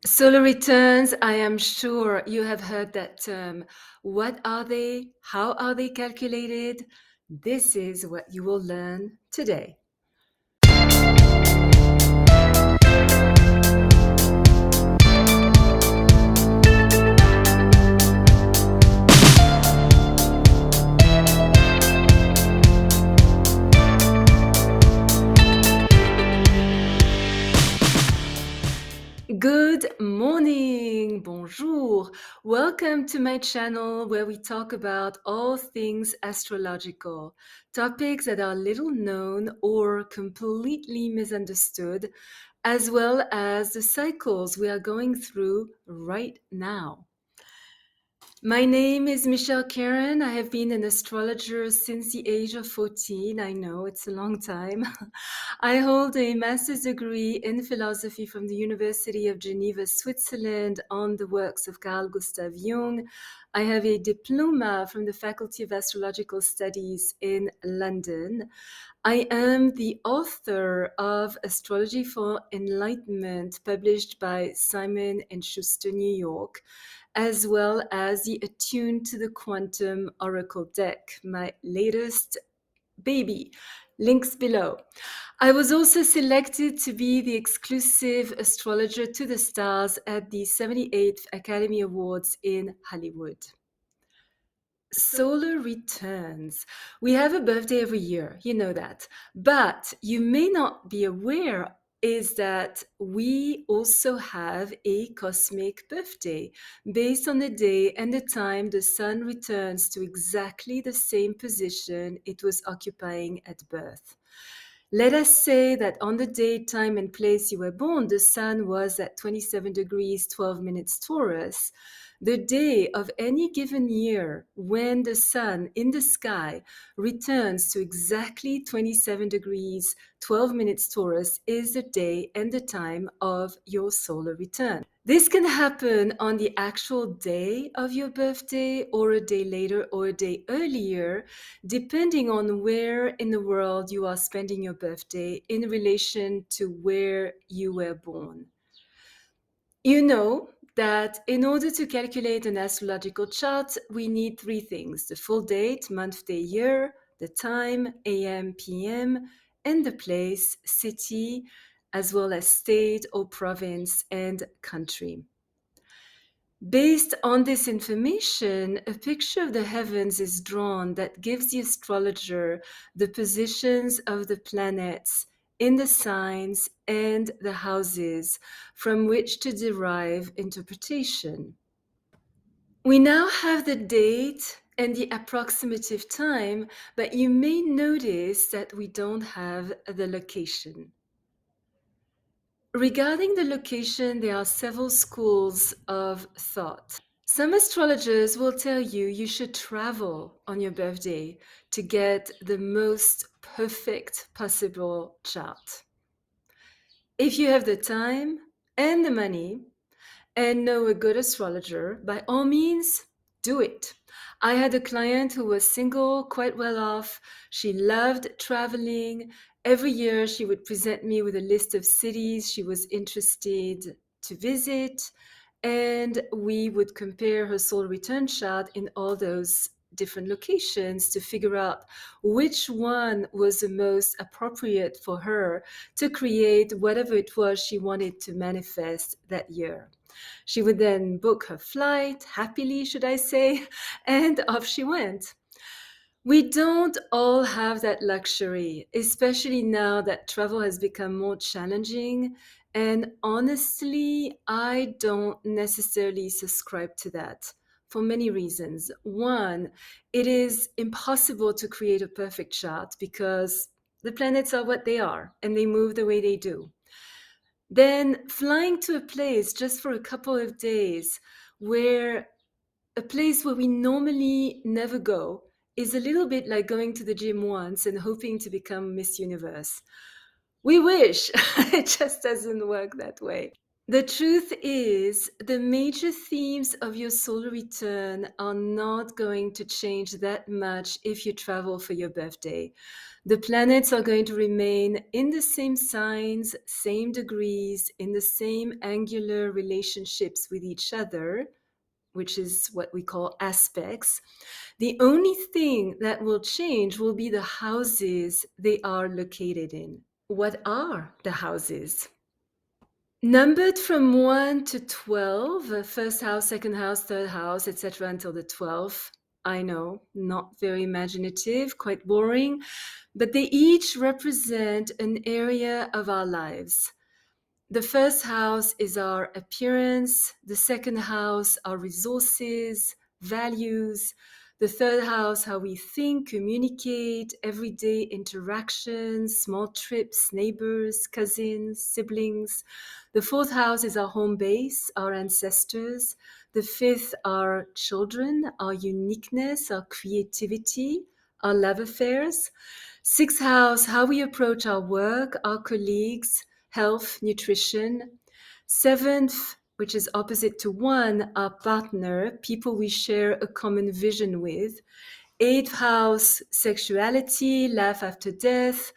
Solar returns, I am sure you have heard that term. What are they? How are they calculated? This is what you will learn today. Good morning, bonjour. Welcome to my channel where we talk about all things astrological, topics that are little known or completely misunderstood, as well as the cycles we are going through right now. My name is Michelle Karen. I have been an astrologer since the age of 14. I know it's a long time. I hold a master's degree in philosophy from the University of Geneva, Switzerland, on the works of Carl Gustav Jung. I have a diploma from the Faculty of Astrological Studies in London. I am the author of Astrology for Enlightenment, published by Simon & Schuster, New York, as well as the Attuned to the Quantum Oracle deck, my latest baby. Links below. I was also selected to be the exclusive astrologer to the stars at the 78th Academy Awards in Hollywood. Solar returns. We have a birthday every year, you know that. But you may not be aware is that we also have a cosmic birthday based on the day and the time the sun returns to exactly the same position it was occupying at birth. Let us say that on the date, time, and place you were born, the sun was at 27 degrees 12 minutes Taurus. The day of any given year when the sun in the sky returns to exactly 27 degrees 12 minutes Taurus is the day and the time of your solar return. This can happen on the actual day of your birthday or a day later or a day earlier, depending on where in the world you are spending your birthday in relation to where you were born. You know that in order to calculate an astrological chart, we need three things: the full date, month, day, year, the time, AM, PM, and the place, city, as well as state or province and country. Based on this information, a picture of the heavens is drawn that gives the astrologer the positions of the planets in the signs and the houses from which to derive interpretation. We now have the date and the approximative time, but you may notice that we don't have the location. Regarding the location, there are several schools of thought. Some astrologers will tell you you should travel on your birthday to get the most perfect possible chart. If you have the time and the money and know a good astrologer, by all means, do it. I had a client who was single, quite well off. She loved traveling. Every year, she would present me with a list of cities she was interested to visit, and we would compare her solar return chart in all those different locations to figure out which one was the most appropriate for her to create whatever it was she wanted to manifest that year. She would then book her flight, happily, should I say, and off she went. We don't all have that luxury, especially now that travel has become more challenging. And honestly, I don't necessarily subscribe to that for many reasons. One, it is impossible to create a perfect chart because the planets are what they are and they move the way they do. Then flying to a place just for a couple of days where a place where we normally never go is a little bit like going to the gym once and hoping to become Miss Universe. We wish. It just doesn't work that way. The truth is, the major themes of your solar return are not going to change that much if you travel for your birthday. The planets are going to remain in the same signs, same degrees, in the same angular relationships with each other, which is what we call aspects. The only thing that will change will be the houses they are located in. What are the houses? Numbered from 1 to 12, first house, second house, third house, etc., until the 12th. I know, not very imaginative, quite boring, but they each represent an area of our lives. The first house is our appearance, the second house, our resources, values, the third house, how we think, communicate, everyday interactions, small trips, neighbors, cousins, siblings. The fourth house is our home base, our ancestors. The fifth, our children, our uniqueness, our creativity, our love affairs. Sixth house, how we approach our work, our colleagues, health, nutrition. Seventh, which is opposite to one, our partner, people we share a common vision with. Eighth house, sexuality, life after death,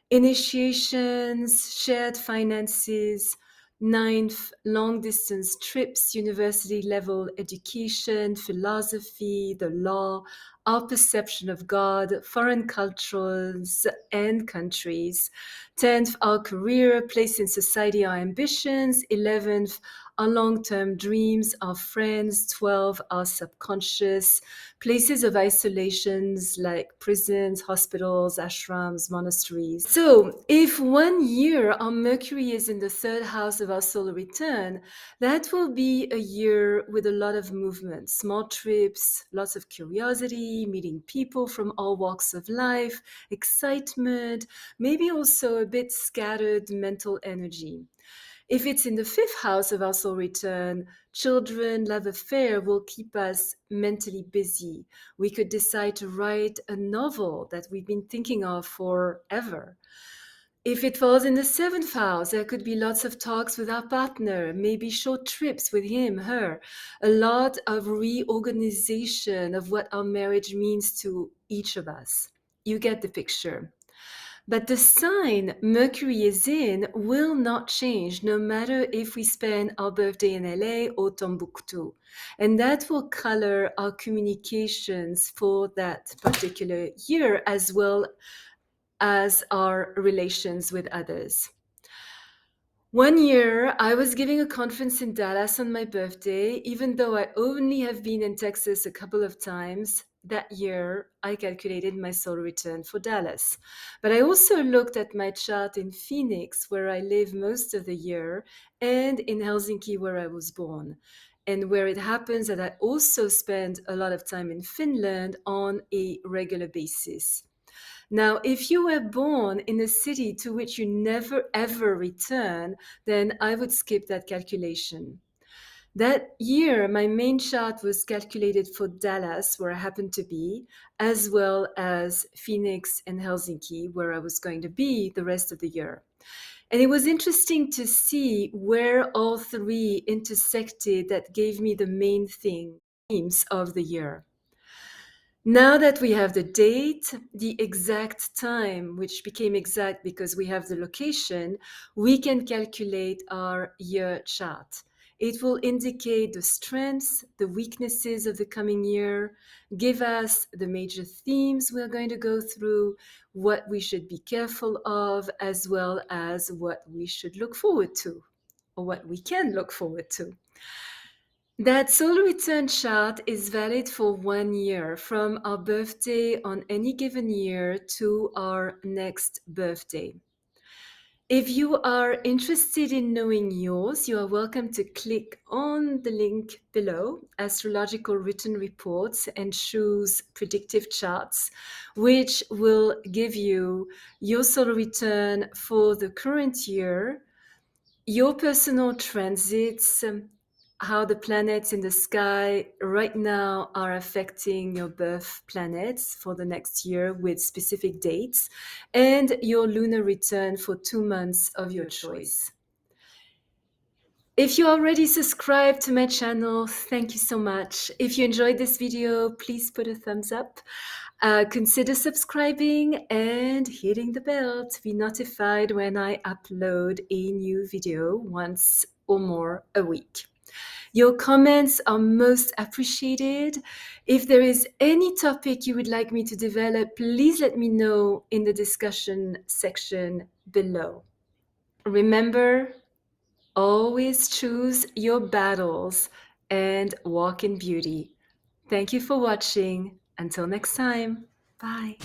initiations, shared finances. Ninth, long distance trips, university level education, philosophy, the law, our perception of God, foreign cultures and countries. 10th, our career, place in society, our ambitions. 11th, our long-term dreams, our friends. 12, our subconscious, places of isolations like prisons, hospitals, ashrams, monasteries. So if 1 year our Mercury is in the third house of our solar return, that will be a year with a lot of movement, small trips, lots of curiosity, meeting people from all walks of life, excitement, maybe also a bit scattered mental energy. If it's in the fifth house of our soul return, children, love affair will keep us mentally busy. We could decide to write a novel that we've been thinking of forever. If it falls in the seventh house, there could be lots of talks with our partner, maybe short trips with him, her, a lot of reorganization of what our marriage means to each of us. You get the picture. But the sign Mercury is in will not change no matter if we spend our birthday in LA or Timbuktu. And that will color our communications for that particular year as well as our relations with others. 1 year, I was giving a conference in Dallas on my birthday, even though I only have been in Texas a couple of times. That year, I calculated my solar return for Dallas. But I also looked at my chart in Phoenix, where I live most of the year, and in Helsinki, where I was born. And where it happens that I also spend a lot of time in Finland on a regular basis. Now, if you were born in a city to which you never ever return, then I would skip that calculation. That year, my main chart was calculated for Dallas, where I happened to be, as well as Phoenix and Helsinki, where I was going to be the rest of the year. And it was interesting to see where all three intersected that gave me the main themes of the year. Now that we have the date, the exact time, which became exact because we have the location, we can calculate our year chart. It will indicate the strengths, the weaknesses of the coming year, give us the major themes we're going to go through, what we should be careful of, as well as what we should look forward to, or what we can look forward to. That solar return chart is valid for 1 year from our birthday on any given year to our next birthday. If you are interested in knowing yours, you are welcome to click on the link below, Astrological Written Reports, and choose Predictive Charts, which will give you your solar return for the current year, your personal transits, how the planets in the sky right now are affecting your birth planets for the next year with specific dates, and your lunar return for 2 months of your choice. If you already subscribed to my channel, thank you so much. If you enjoyed this video, please put a thumbs up. Consider subscribing and hitting the bell to be notified when I upload a new video once or more a week. Your comments are most appreciated. If there is any topic you would like me to develop, please let me know in the discussion section below. Remember, always choose your battles and walk in beauty. Thank you for watching. Until next time, bye.